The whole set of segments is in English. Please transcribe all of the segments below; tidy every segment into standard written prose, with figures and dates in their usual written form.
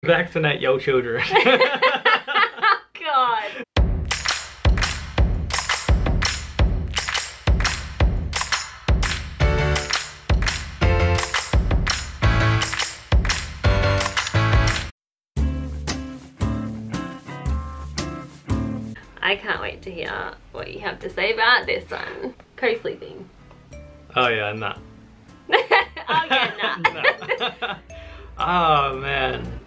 Vaccinate your children. God. I can't wait to hear what you have to say about this one. Co-sleeping. Oh yeah, nah. Oh yeah, nah. Oh man.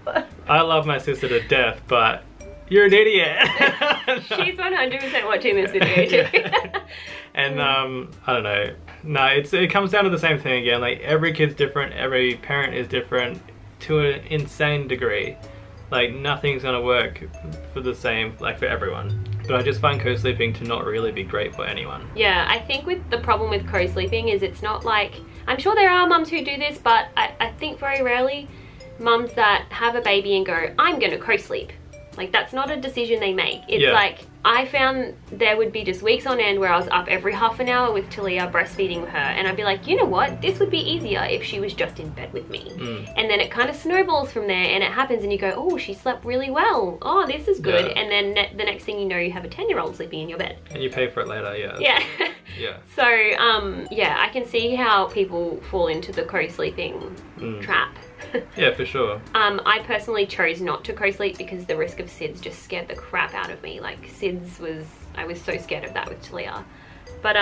I love my sister to death, but you're an idiot. She's 100% watching this video too. And I don't know. No, it comes down to the same thing again. Like every kid's different, every parent is different to an insane degree. Like nothing's gonna work for the same, like for everyone. But I just find co-sleeping to not really be great for anyone. Yeah, I think with the problem with co-sleeping is it's not like, I'm sure there are mums who do this, but I think very rarely mums that have a baby and go, I'm gonna co-sleep. Like that's not a decision they make. It's like, I found there would be just weeks on end where I was up every half an hour with Talia breastfeeding her, and I'd be like, you know what, this would be easier if she was just in bed with me. And then it kind of snowballs from there, and it happens and you go, oh, she slept really well, oh, this is good. And then the next thing you know, you have a 10-year-old sleeping in your bed. And you pay for it later, yeah. Yeah. So yeah, I can see how people fall into the co-sleeping trap. Yeah, for sure. I personally chose not to co-sleep because the risk of SIDS just scared the crap out of me. Like SIDS was, I was so scared of that with Talia. But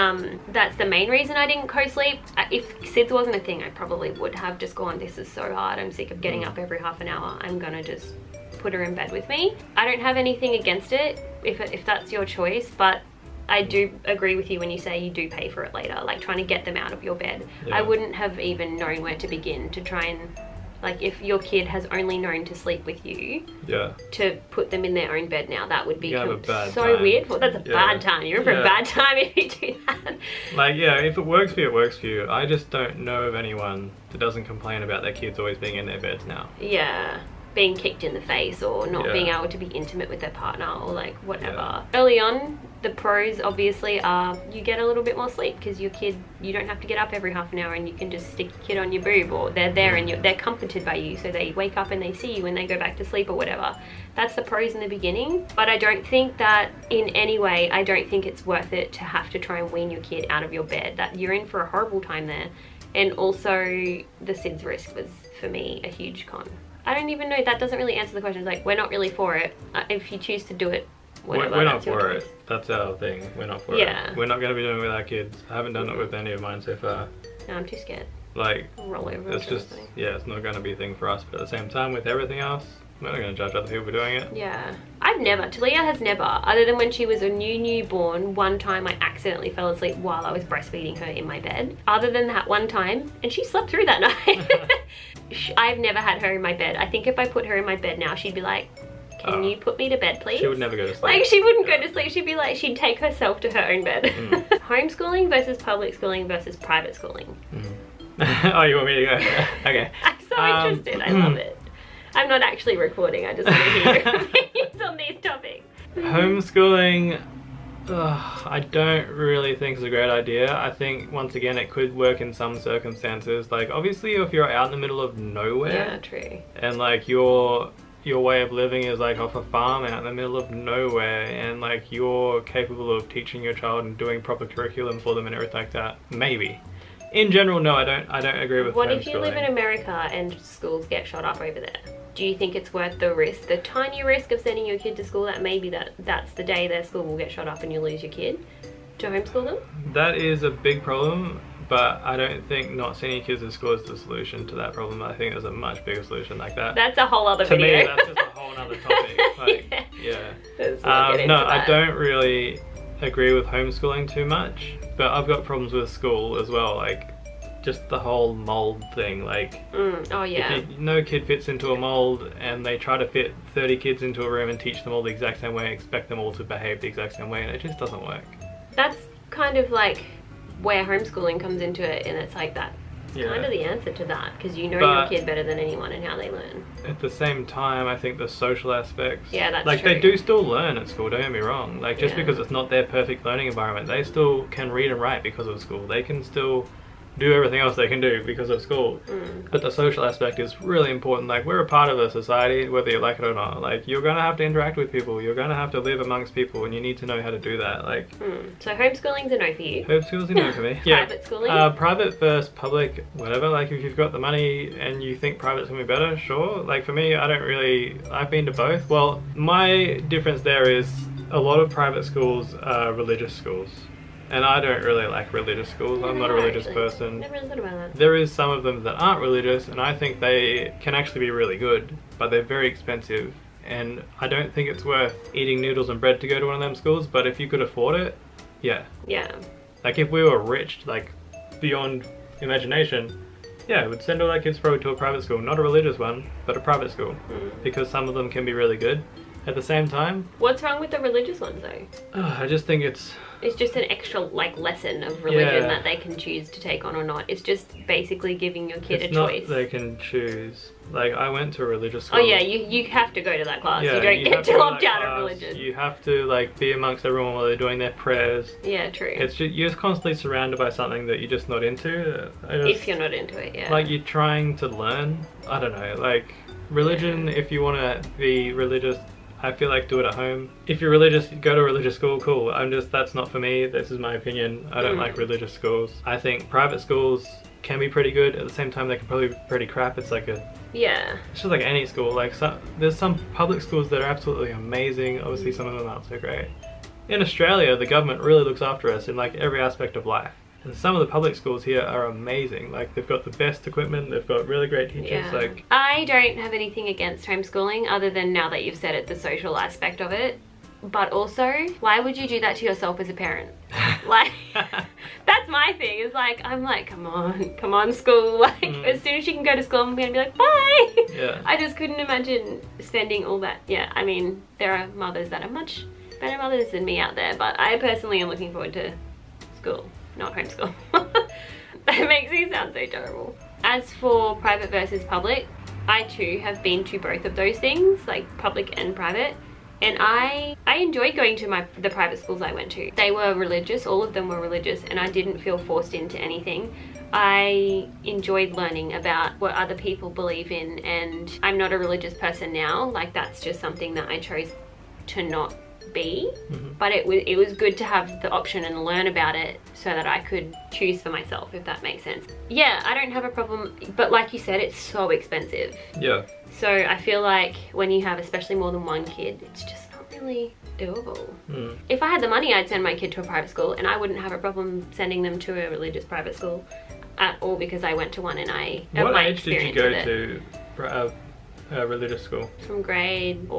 that's the main reason I didn't co-sleep. If SIDS wasn't a thing, I probably would have just gone, this is so hard, I'm sick of getting up every half an hour, I'm gonna just put her in bed with me. I don't have anything against it if that's your choice, but I do agree with you when you say you do pay for it later, like trying to get them out of your bed. I wouldn't have even known where to begin to try and, like if your kid has only known to sleep with you, to put them in their own bed now, that would be so weird. Well, that's a bad time. You're in for a bad time if you do that. Like, yeah, if it works for you, it works for you. I just don't know of anyone that doesn't complain about their kids always being in their beds now. Yeah. Being kicked in the face or not being able to be intimate with their partner or like whatever. Early on, the pros obviously are you get a little bit more sleep because your kid, you don't have to get up every half an hour and you can just stick your kid on your boob, or they're there and they're comforted by you, so they wake up and they see you when they go back to sleep or whatever. That's the pros in the beginning, but I don't think that in any way, I don't think it's worth it to have to try and wean your kid out of your bed. That you're in for a horrible time there. And also the SIDS risk was for me a huge con. I don't even know, that doesn't really answer the question. It's like, we're not really for it. If you choose to do it, whatever, we're not for it. That's our thing. We're not for it. We're not going to be doing it with our kids. I haven't done it with any of mine so far. No, I'm too scared. Like, roll over. It's just, it's not going to be a thing for us. But at the same time, with everything else, we're not going to judge other people for doing it. Yeah. Talia has never, other than when she was a newborn, one time I accidentally fell asleep while I was breastfeeding her in my bed. Other than that one time, and she slept through that night. I've never had her in my bed. I think if I put her in my bed now, she'd be like, can you put me to bed, please? She would never go to sleep. Like, she wouldn't go to sleep. She'd be like, she'd take herself to her own bed. Homeschooling versus public schooling versus private schooling. Oh, you want me to go? Okay. I'm so interested. I love it. I'm not actually recording. I just want to hear your opinions on these topics. Homeschooling, I don't really think is a great idea. I think, once again, it could work in some circumstances. Like, obviously, if you're out in the middle of nowhere. Yeah, true. And, like, your way of living is, like, off a farm out in the middle of nowhere. And, like, you're capable of teaching your child and doing proper curriculum for them and everything like that. Maybe. In general, no, I don't agree with homeschooling. What if you live in America and schools get shot up over there? Do you think it's worth the risk, the tiny risk of sending your kid to school, that maybe that's the day their school will get shot up and you lose your kid, to homeschool them? That is a big problem, but I don't think not sending your kids to school is the solution to that problem. I think there's a much bigger solution like that. That's a whole other video. To me, that's just a whole other topic. Like, no, I don't really agree with homeschooling too much, but I've got problems with school as well. Like, just the whole mold thing, like, if no kid fits into a mold and they try to fit 30 kids into a room and teach them all the exact same way, expect them all to behave the exact same way, and it just doesn't work. That's kind of like where homeschooling comes into it, and it's like that. It's kind of the answer to that, because you know your kid better than anyone and how they learn. At the same time, I think the social aspects, that's like, true. they do still learn at school, don't get me wrong. Like, just because it's not their perfect learning environment, they still can read and write because of school. They can still do everything else they can do because of school. But the social aspect is really important. Like, we're a part of a society, whether you like it or not. Like, you're gonna have to interact with people, you're gonna have to live amongst people, and you need to know how to do that. Like, so homeschooling's a no for you? Homeschooling's a no for me. Yeah. Private schooling? Private versus public, whatever. Like, if you've got the money and you think private's gonna be better, sure. Like, for me, I've been to both. Well, my difference there is a lot of private schools are religious schools. And I don't really like religious schools. I'm not a religious person. Never really thought about that. There is some of them that aren't religious, and I think they can actually be really good, but they're very expensive. And I don't think it's worth eating noodles and bread to go to one of them schools, but if you could afford it, yeah. Yeah. Like, if we were rich, like, beyond imagination, yeah, we'd send all our kids probably to a private school. Not a religious one, but a private school. Because some of them can be really good. At the same time... What's wrong with the religious ones, though? I just think it's just an extra, like, lesson of religion that they can choose to take on or not. It's just basically giving your kid a choice. It's not they can choose. Like, I went to a religious school. Oh yeah, you have to go to that class. Yeah, you don't get to opt out of religion. You have to, like, be amongst everyone while they're doing their prayers. Yeah, true. It's just, you're just constantly surrounded by something that you're just not into. If you're not into it, yeah. Like, you're trying to learn. I don't know, like, religion, if you want to be religious, I feel like do it at home. If you're religious, go to a religious school, cool. That's not for me. This is my opinion. I don't like religious schools. I think private schools can be pretty good. At the same time, they can probably be pretty crap. It's like it's just like any school. Like, there's some public schools that are absolutely amazing. Obviously, some of them aren't so great. In Australia, the government really looks after us in, like, every aspect of life. And some of the public schools here are amazing. Like, they've got the best equipment, they've got really great teachers. Yeah. Like, I don't have anything against homeschooling other than, now that you've said it, the social aspect of it. But also, why would you do that to yourself as a parent? Like, that's my thing. It's like, I'm like, come on school. Like, as soon as you can go to school, I'm gonna be like, bye. Yeah. I just couldn't imagine spending all that. Yeah, I mean, there are mothers that are much better mothers than me out there, but I personally am looking forward to school. Not homeschool. That makes me sound so terrible. As for private versus public, I too have been to both of those things, like public and private, and I enjoyed going to the private schools I went to. They were religious, all of them were religious, and I didn't feel forced into anything. I enjoyed learning about what other people believe in, and I'm not a religious person now. Like, that's just something that I chose to not be, but it was good to have the option and learn about it so that I could choose for myself, if that makes sense. Yeah, I don't have a problem, but like you said, it's so expensive. Yeah. So I feel like when you have especially more than one kid, it's just not really doable. If I had the money, I'd send my kid to a private school, and I wouldn't have a problem sending them to a religious private school at all, because I went to one and What age did you go to a religious school? From grade 4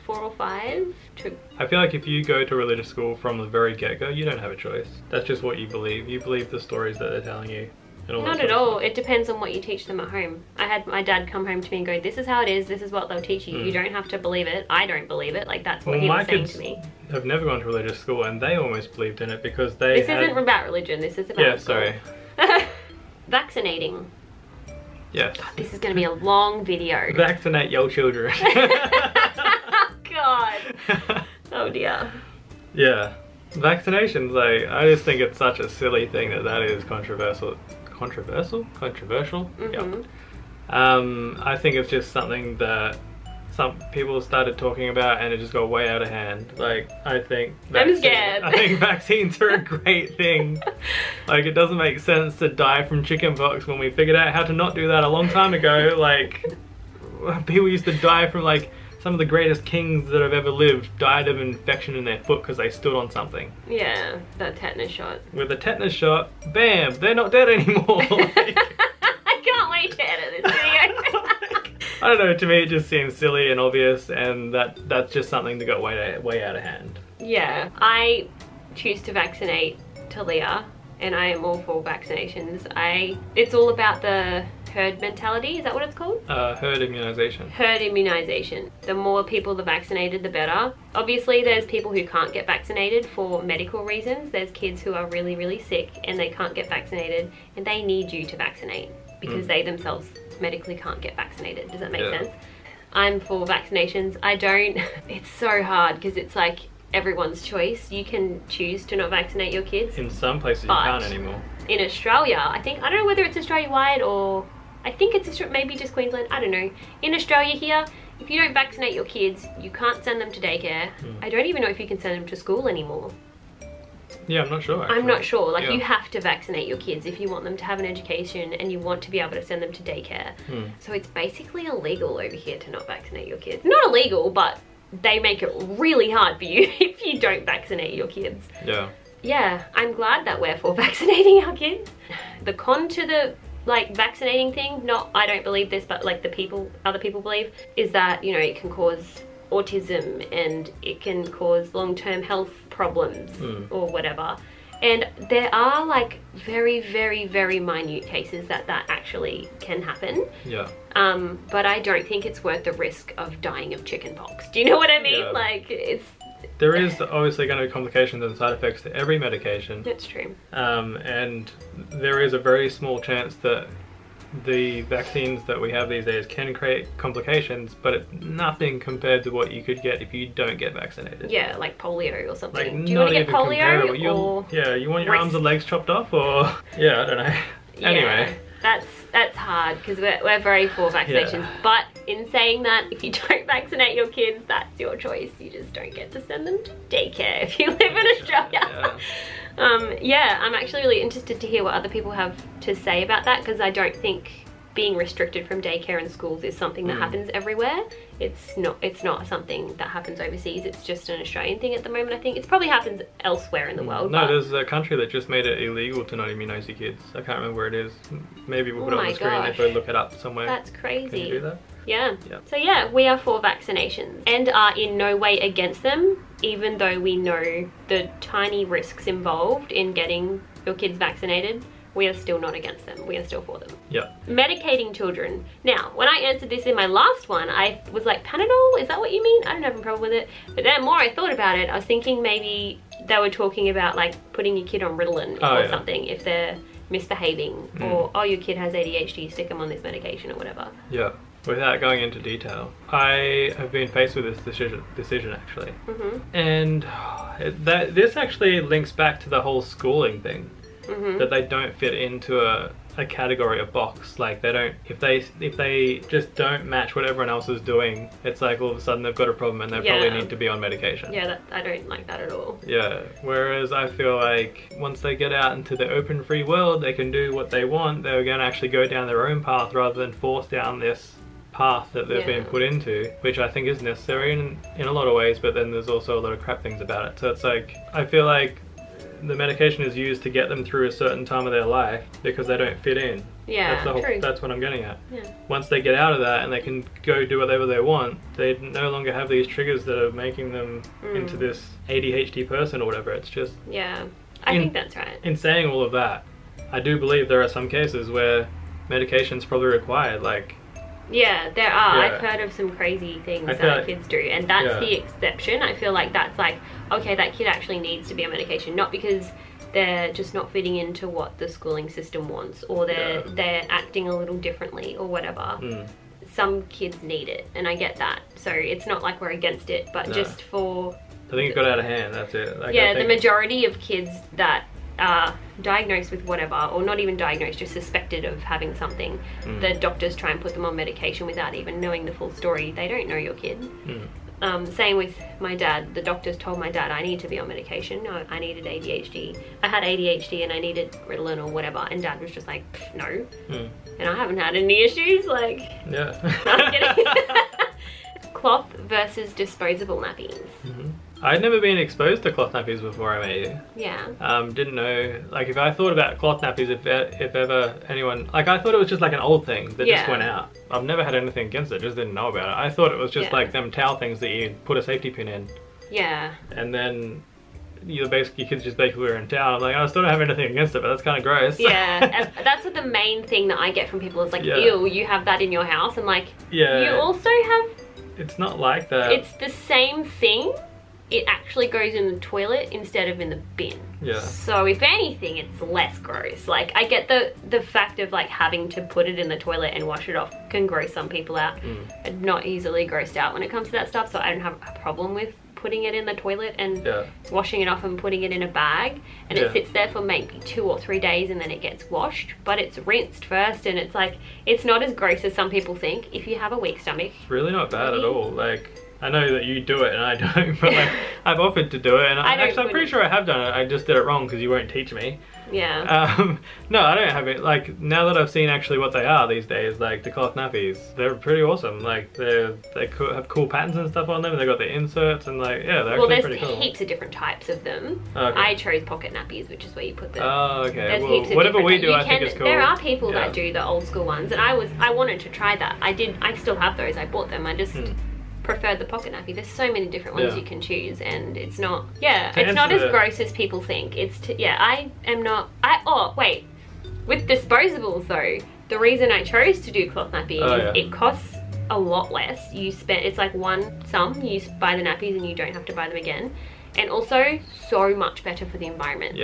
or 5 to... I feel like if you go to a religious school from the very get-go, you don't have a choice. That's just what you believe. You believe the stories that they're telling you. And all Not at all. It depends on what you teach them at home. I had my dad come home to me and go, this is how it is, this is what they'll teach you. You don't have to believe it. I don't believe it. Like, that's what he was saying to me. Have never gone to religious school, and they almost believed in it because they This isn't about religion, this is about school. Sorry. Vaccinating. Yes. God, this is going to be a long video. Vaccinate your children. God. Oh dear. Yeah. Vaccinations, like, I just think it's such a silly thing that is controversial. Controversial? Yeah. I think it's just something that some people started talking about and it just got way out of hand. Like, I think I'm scared. I think vaccines are a great thing. Like, it doesn't make sense to die from chickenpox when we figured out how to not do that a long time ago. Like, people used to die from, like, some of the greatest kings that have ever lived died of infection in their foot because they stood on something. Yeah, that tetanus shot. With a tetanus shot, bam, they're not dead anymore. Like, I can't wait to edit this video. I don't know, to me it just seems silly and obvious, and that's just something that got way out of hand. Yeah, I choose to vaccinate Talia, and I am all for vaccinations. It's all about the herd mentality, is that what it's called? Herd immunization. Herd immunization. The more people are vaccinated, the better. Obviously, there's people who can't get vaccinated for medical reasons. There's kids who are really, really sick and they can't get vaccinated, and they need you to vaccinate because they themselves medically can't get vaccinated. Does that make sense? I'm for vaccinations. I don't. It's so hard because it's like everyone's choice. You can choose to not vaccinate your kids. In some places you can't anymore. in Australia, I don't know whether it's Australia-wide or I think it's maybe just Queensland, I don't know. In Australia here, if you don't vaccinate your kids, you can't send them to daycare. I don't even know if you can send them to school anymore. Yeah, I'm not sure. Actually. I'm not sure. Like, you have to vaccinate your kids if you want them to have an education and you want to be able to send them to daycare. So it's basically illegal over here to not vaccinate your kids. Not illegal, but they make it really hard for you if you don't vaccinate your kids. Yeah. Yeah, I'm glad that we're for vaccinating our kids. The con to the like vaccinating thing, I don't believe this, but like other people believe, is that, you know, it can cause autism and it can cause long-term health problems or whatever. And there are like very, very, very minute cases that actually can happen. Yeah. But I don't think it's worth the risk of dying of chickenpox. Do you know what I mean? Yeah. Like, there is obviously going to be complications and side effects to every medication. That's true. And there is a very small chance that the vaccines that we have these days can create complications, but it's nothing compared to what you could get if you don't get vaccinated. Yeah, like polio or something. Like, do you want to get polio? Or yeah, you want your arms and legs chopped off, or yeah, I don't know. Anyway. That's hard because we're very for vaccinations. Yeah. But in saying that, if you don't vaccinate your kids, that's your choice. You just don't get to send them to daycare if you live in Australia. Yeah, I'm actually really interested to hear what other people have to say about that, because I don't think being restricted from daycare and schools is something that happens everywhere. It's not something that happens overseas. It's just an Australian thing at the moment. I think it probably happens elsewhere in the world. No, there's a country that just made it illegal to not immunise your kids. I can't remember where it is. Maybe we'll put it on the screen if we look it up somewhere. That's crazy. Can you do that? Yeah. So yeah, we are for vaccinations and are in no way against them, even though we know the tiny risks involved in getting your kids vaccinated. We are still not against them. We are still for them. Yeah. Medicating children. Now, when I answered this in my last one, I was like, Panadol? Is that what you mean? I don't have a problem with it. But then more I thought about it, I was thinking maybe they were talking about like putting your kid on Ritalin or something if they're misbehaving, or, oh, your kid has ADHD, stick them on this medication or whatever. Yeah. Without going into detail, I have been faced with this decision actually. And this actually links back to the whole schooling thing. That they don't fit into a category, a box. Like they don't, if they just don't match what everyone else is doing, it's like all of a sudden they've got a problem and they probably need to be on medication. Yeah, I don't like that at all. Yeah, whereas I feel like once they get out into the open free world, they can do what they want. They're going to actually go down their own path rather than force down this path that they've been put into, which I think is necessary in a lot of ways, but then there's also a lot of crap things about it. So it's like, I feel like the medication is used to get them through a certain time of their life because they don't fit in. Yeah, that's what I'm getting at. Yeah. Once they get out of that and they can go do whatever they want, they no longer have these triggers that are making them into this ADHD person or whatever. It's just... Yeah, I think that's right. In saying all of that, I do believe there are some cases where medication's probably required, like... Yeah, there are. I've heard of some crazy things that kids do, and that's the exception. I feel like that's like, okay, that kid actually needs to be on medication, not because they're just not fitting into what the schooling system wants, or they're acting a little differently or whatever. Some kids need it, and I get that. So it's not like we're against it, but just for... I think it got out of hand, that's it. Like, yeah, the majority of kids that are diagnosed with whatever, or not even diagnosed, just suspected of having something, the doctors try and put them on medication without even knowing the full story. They don't know your kid. Same with my dad. The doctors told my dad I need to be on medication. No, I needed ADHD. I had ADHD and I needed Ritalin or whatever, and dad was just like, no. And I haven't had any issues, like... Yeah. I'm kidding. Cloth versus disposable nappies. I'd never been exposed to cloth nappies before I met you. Yeah. Didn't know, like, if I thought about cloth nappies, if ever anyone, like, I thought it was just like an old thing that just went out. I've never had anything against it, just didn't know about it. I thought it was just like them towel things that you put a safety pin in. Yeah. And then your kids just basically wear in towel. I'm like, I still don't have anything against it, but that's kind of gross. Yeah, that's what the main thing that I get from people is like, ew, you have that in your house. I'm like, you also have... It's not like that. It's the same thing. It actually goes in the toilet instead of in the bin. Yeah. So if anything, it's less gross. Like, I get the fact of like having to put it in the toilet and wash it off can gross some people out. I'm not easily grossed out when it comes to that stuff, so I don't have a problem with putting it in the toilet and washing it off and putting it in a bag, and it sits there for maybe 2 or 3 days and then it gets washed, but it's rinsed first, and it's like, it's not as gross as some people think if you have a weak stomach. It's really not bad at all. Like, I know that you do it and I don't, but like, I've offered to do it, and I'm pretty sure I have done it. I just did it wrong because you won't teach me. Yeah. No, I don't have it. Like, now that I've seen actually what they are these days, like the cloth nappies, they're pretty awesome. Like, they have cool patterns and stuff on them, and they got the inserts, and like, yeah, they're actually pretty cool. Well, there's heaps of different types of them. Okay. I chose pocket nappies, which is where you put them. Oh, okay. There's well, heaps of whatever we different, do, I think is cool. There are people that do the old school ones, and I wanted to try that. I still have those. I bought them. I just preferred the pocket nappy. There's so many different ones you can choose, and it's not it's not as gross as people think. It's with disposables though, the reason I chose to do cloth nappy is it costs a lot less. It's like one sum, you buy the nappies and you don't have to buy them again, and also so much better for the environment.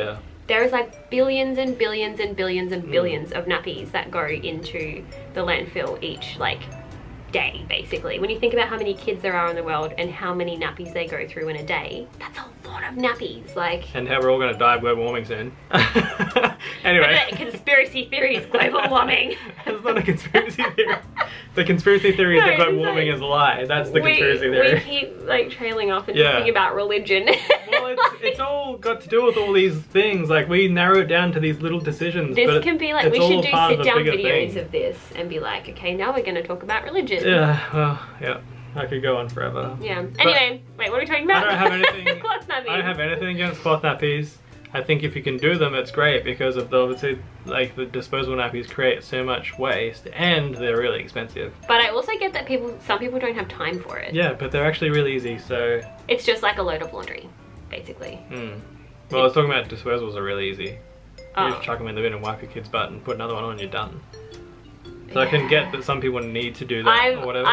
There is like billions and billions and billions and billions of nappies that go into the landfill each like day, basically. When you think about how many kids there are in the world and how many nappies they go through in a day, that's a lot of nappies. Like, and how we're all going to die of global warming soon. Anyway. Conspiracy theories, global warming. It's not a conspiracy theory. The conspiracy theory is that global warming is a lie. That's the conspiracy theory. We keep like trailing off and talking about religion. Well, it's all got to do with all these things. Like, we narrow it down to these little decisions. This can be like, we should do sit-down videos of this and be like, okay, now we're going to talk about religion. Yeah, well, yeah. I could go on forever. Yeah. Anyway, wait, what are we talking about? I don't have anything. Cloth nappies. I don't have anything against cloth nappies. I think if you can do them, it's great, because of obviously, like, the disposable nappies create so much waste, and they're really expensive. But I also get that some people don't have time for it. Yeah, but they're actually really easy, so... It's just like a load of laundry, basically. Well, I was talking about disposables are really easy. You just chuck them in the bin and wipe your kid's butt and put another one on, you're done. So I can get that some people need to do that or whatever.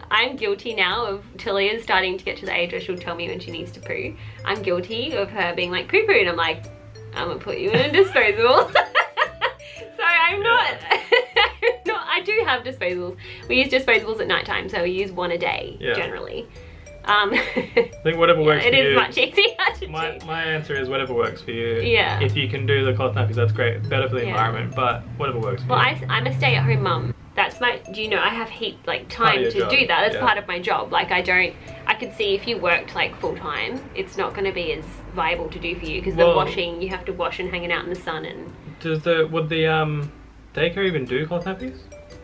I'm guilty now of Talia's starting to get to the age where she'll tell me when she needs to poo. I'm guilty of her being like, poo poo, and I'm like, I'm gonna put you in a disposable. So I'm not, I do have disposables. We use disposables at night time, so we use one a day generally. I think whatever works for you. It is much easier to do. My answer is whatever works for you. Yeah. If you can do the cloth nappies, that's great. Better for the environment, but whatever works for you. Well, I'm a stay-at-home mum. That's my, I have time to do that. That's part of my job. Like, I could see if you worked like full-time, it's not going to be as viable to do for you, because the washing, you have to wash and hang it out in the sun. And would the daycare even do cloth nappies?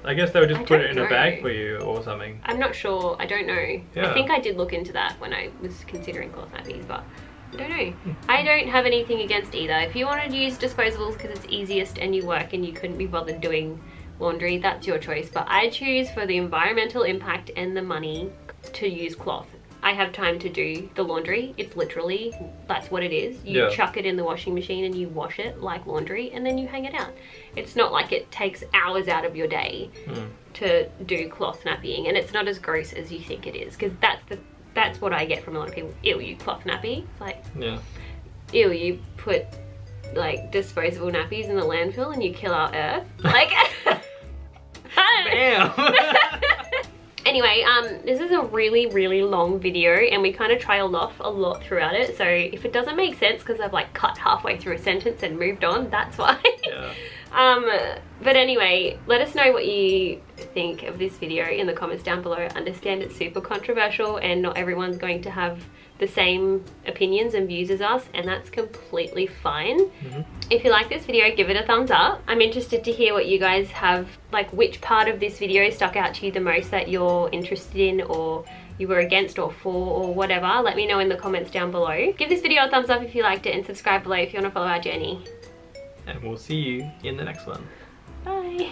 I guess they would just put it in a bag for you or something. I'm not sure. I don't know. Yeah. I think I did look into that when I was considering cloth nappies, but I don't know. I don't have anything against either. If you want to use disposables because it's easiest and you work and you couldn't be bothered doing laundry, that's your choice. But I choose, for the environmental impact and the money, to use cloth. I have time to do the laundry. It's literally, that's what it is. You chuck it in the washing machine and you wash it like laundry, and then you hang it out. It's not like it takes hours out of your day to do cloth nappying, and it's not as gross as you think it is, because that's what I get from a lot of people. Ew, you cloth nappy? It's like, ew, you put like disposable nappies in the landfill and you kill our earth? Like, Bam! Anyway, this is a really, really long video, and we kind of trailed off a lot throughout it. So if it doesn't make sense because I've like cut halfway through a sentence and moved on, that's why. But anyway, let us know what you think of this video in the comments down below. I understand it's super controversial and not everyone's going to have the same opinions and views as us, and that's completely fine. If you like this video, give it a thumbs up. I'm interested to hear what you guys have, like which part of this video stuck out to you the most that you're interested in, or you were against or for, or whatever. Let me know in the comments down below. Give this video a thumbs up if you liked it, and subscribe below if you want to follow our journey. And we'll see you in the next one. Bye.